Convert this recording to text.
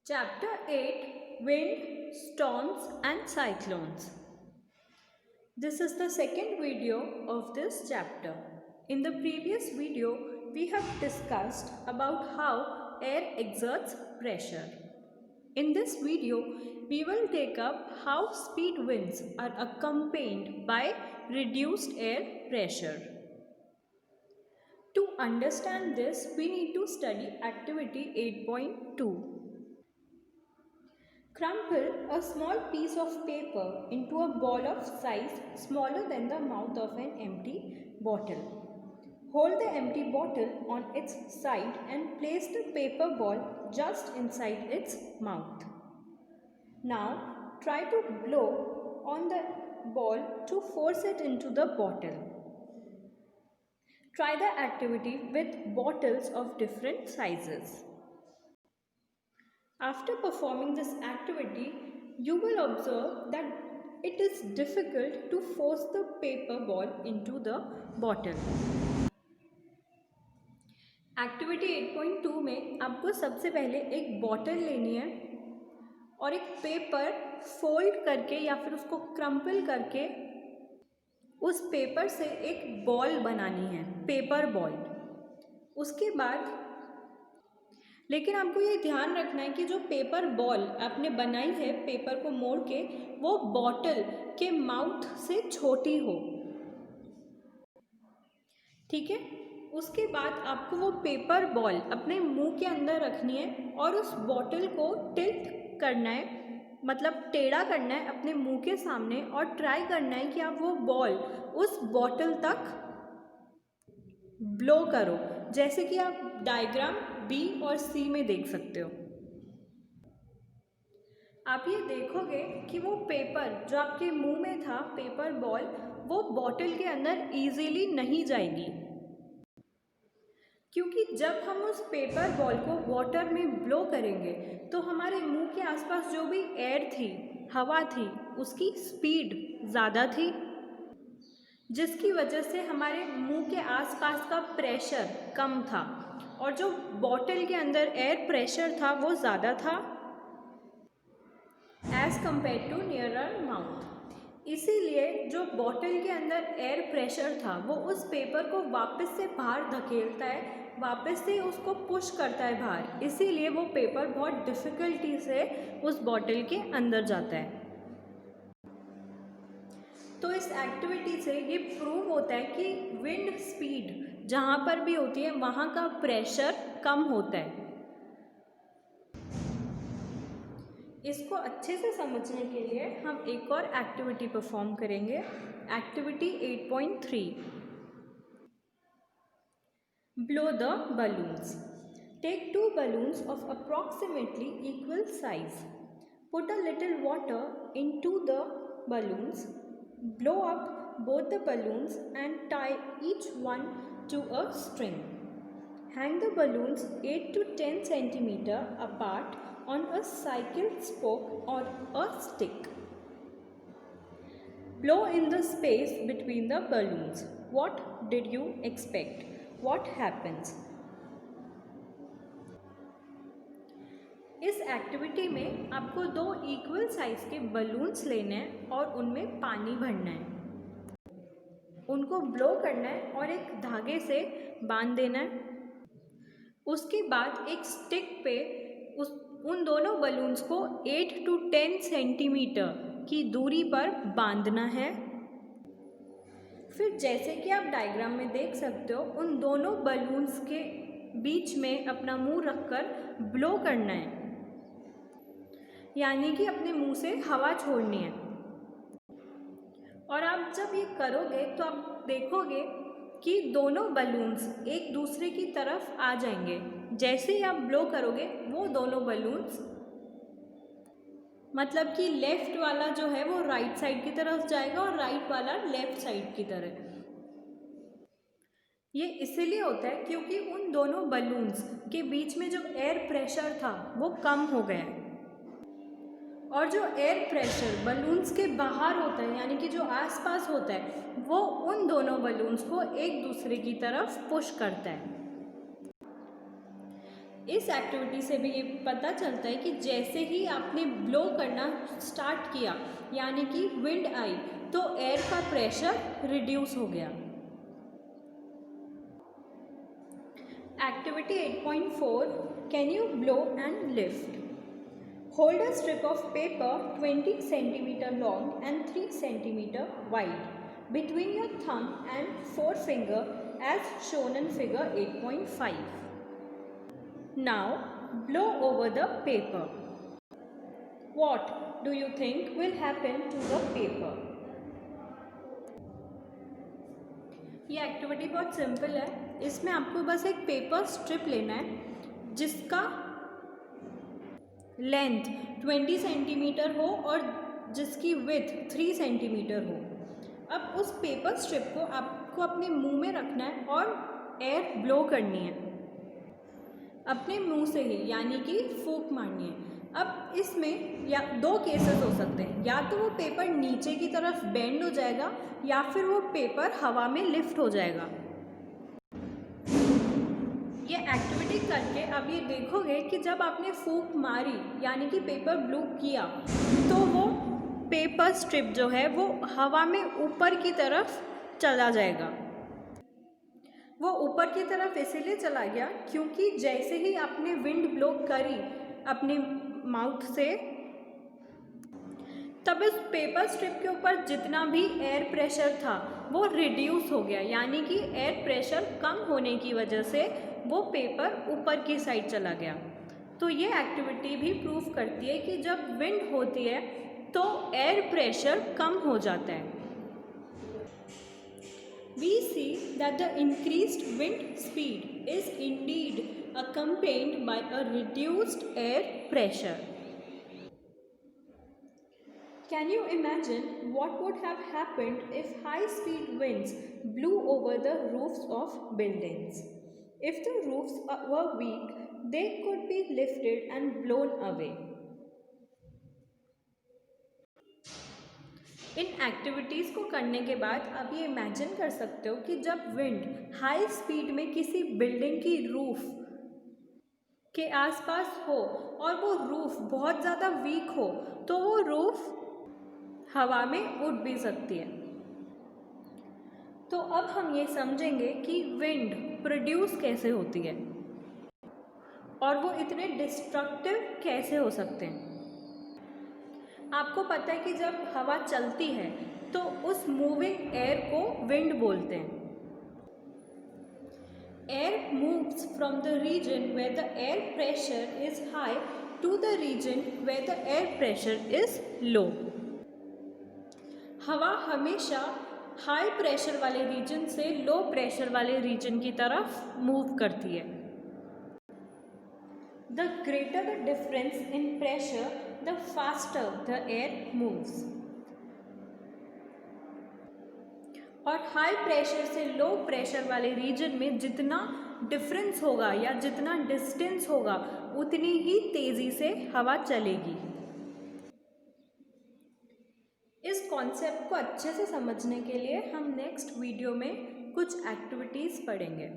Chapter 8 Wind, Storms and Cyclones. This is the second video of this chapter. In the previous video, we have discussed about how air exerts pressure. In this video, we will take up how speed winds are accompanied by reduced air pressure. To understand this, we need to study activity 8.2. Crumple a small piece of paper into a ball of size smaller than the mouth of an empty bottle. Hold the empty bottle on its side and place the paper ball just inside its mouth. Now try to blow on the ball to force it into the bottle. Try the activity with bottles of different sizes. After performing this activity, you will observe that it is difficult to force the paper ball into the bottle. Activity 8.2 में आपको सबसे पहले एक bottle लेनी है और एक paper fold करके या फिर उसको क्रम्पल करके उस पेपर से एक बॉल बनानी है, पेपर बॉल। उसके बाद लेकिन आपको ये ध्यान रखना है कि जो पेपर बॉल आपने बनाई है पेपर को मोड़ के, वो बॉटल के माउथ से छोटी हो, ठीक है। उसके बाद आपको वो पेपर बॉल अपने मुंह के अंदर रखनी है और उस बॉटल को टिल्ट करना है, मतलब टेढ़ा करना है अपने मुंह के सामने और ट्राई करना है कि आप वो बॉल उस बॉटल तक ब्लो करो, जैसे कि आप डायग्राम बी और सी में देख सकते हो। आप ये देखोगे कि वो पेपर जो आपके मुंह में था, पेपर बॉल, वो बॉटल के अंदर इजीली नहीं जाएगी, क्योंकि जब हम उस पेपर बॉल को वाटर में ब्लो करेंगे तो हमारे मुंह के आसपास जो भी एयर थी, हवा थी, उसकी स्पीड ज़्यादा थी, जिसकी वजह से हमारे मुंह के आसपास का प्रेशर कम था और जो बॉटल के अंदर एयर प्रेशर था वो ज़्यादा था as compare to nearer mouth. इसीलिए जो बॉटल के अंदर एयर प्रेशर था वो उस पेपर को वापस से बाहर धकेलता है, वापस से उसको पुश करता है बाहर, इसीलिए वो पेपर बहुत डिफ़िकल्टी से उस बॉटल के अंदर जाता है। तो इस एक्टिविटी से ये प्रूव होता है कि विंड स्पीड जहाँ पर भी होती है वहाँ का प्रेशर कम होता है। इसको अच्छे से समझने के लिए हम एक और एक्टिविटी परफॉर्म करेंगे, activity 8.3 blow the balloons. Take 2 balloons of approximately equal size. Put a little water into the balloons. Blow up both the balloons and tie each one to a string. Hang the balloons 8 to 10 centimeter apart on a cycle spoke or a stick. Blow in the space between the balloons. What did you expect? What happens? इस activity में आपको 2 equal size के balloons लेने हैं और उनमें पानी भरना है, उनको ब्लो करना है और एक धागे से बांध देना है। उसके बाद एक स्टिक पे उन दोनों बलून्स को 8 to 10 सेंटीमीटर की दूरी पर बांधना है। फिर जैसे कि आप डायग्राम में देख सकते हो, उन दोनों बलून्स के बीच में अपना मुंह रखकर ब्लो करना है, यानी कि अपने मुंह से हवा छोड़नी है। और आप जब ये करोगे तो आप देखोगे कि दोनों बलून्स एक दूसरे की तरफ आ जाएंगे। जैसे ही आप ब्लो करोगे वो दोनों बलून्स, मतलब कि लेफ़्ट वाला जो है वो राइट साइड की तरफ जाएगा और राइट वाला लेफ़्ट साइड की तरफ। ये इसलिए होता है क्योंकि उन दोनों बलून्स के बीच में जो एयर प्रेशर था वो कम हो गया है, और जो एयर प्रेशर बलून्स के बाहर होता है, यानी कि जो आसपास होता है, वो उन दोनों बलून्स को एक दूसरे की तरफ पुश करता है। इस एक्टिविटी से भी ये पता चलता है कि जैसे ही आपने ब्लो करना स्टार्ट किया यानी कि विंड आई तो एयर का प्रेशर रिड्यूस हो गया। Activity 8.4 can you blow and lift. Hold a strip of paper 20 cm long and 3 cm wide between your thumb and forefinger as shown in figure 8.5. Now blow over the paper. What do you think will happen to the paper? ये activity बहुत simple है। इसमें आपको बस एक paper strip लेना है जिसका लेंथ 20 सेंटीमीटर हो और जिसकी विड्थ 3 सेंटीमीटर हो। अब उस पेपर स्ट्रिप को आपको अपने मुंह में रखना है और एयर ब्लो करनी है अपने मुंह से ही, यानी कि फूंक मारनी है। अब इसमें या दो केसेस हो सकते हैं, या तो वो पेपर नीचे की तरफ बेंड हो जाएगा या फिर वो पेपर हवा में लिफ्ट हो जाएगा। ये एक्टिविटी करके अब ये देखोगे कि जब आपने फूंक मारी यानी कि पेपर ब्लो किया तो वो पेपर स्ट्रिप जो है वो हवा में ऊपर की तरफ चला जाएगा। वो ऊपर की तरफ इसीलिए चला गया क्योंकि जैसे ही आपने विंड ब्लो करी अपने माउथ से तब इस पेपर स्ट्रिप के ऊपर जितना भी एयर प्रेशर था वो रिड्यूस हो गया, यानी कि एयर प्रेशर कम होने की वजह से वो पेपर ऊपर की साइड चला गया। तो ये एक्टिविटी भी प्रूव करती है कि जब विंड होती है तो एयर प्रेशर कम हो जाता है। We see that the increased wind speed is indeed accompanied by a reduced air pressure. Can you imagine what would have happened if high-speed winds blew over the roofs of buildings? If the roofs were weak, they could be lifted and blown away. In activities को करने के बाद अब ये imagine कर सकते हो कि जब विंड हाई स्पीड में किसी बिल्डिंग की रूफ के आसपास हो और वो रूफ बहुत ज़्यादा वीक हो तो वो रूफ हवा में उड़ भी सकती है। तो अब हम ये समझेंगे कि विंड प्रोड्यूस कैसे होती है और वो इतने डिस्ट्रक्टिव कैसे हो सकते हैं। आपको पता है कि जब हवा चलती है तो उस मूविंग एयर को विंड बोलते हैं। Air moves from the region where the air pressure is high to the region where the air pressure is low. हवा हमेशा हाई प्रेशर वाले रीजन से लो प्रेशर वाले रीजन की तरफ मूव करती है। The greater the difference in pressure, the faster the air moves. और हाई प्रेशर से लो प्रेशर वाले रीजन में जितना डिफरेंस होगा या जितना डिस्टेंस होगा उतनी ही तेज़ी से हवा चलेगी। इस कॉन्सेप्ट को अच्छे से समझने के लिए हम नेक्स्ट वीडियो में कुछ एक्टिविटीज़ पढ़ेंगे।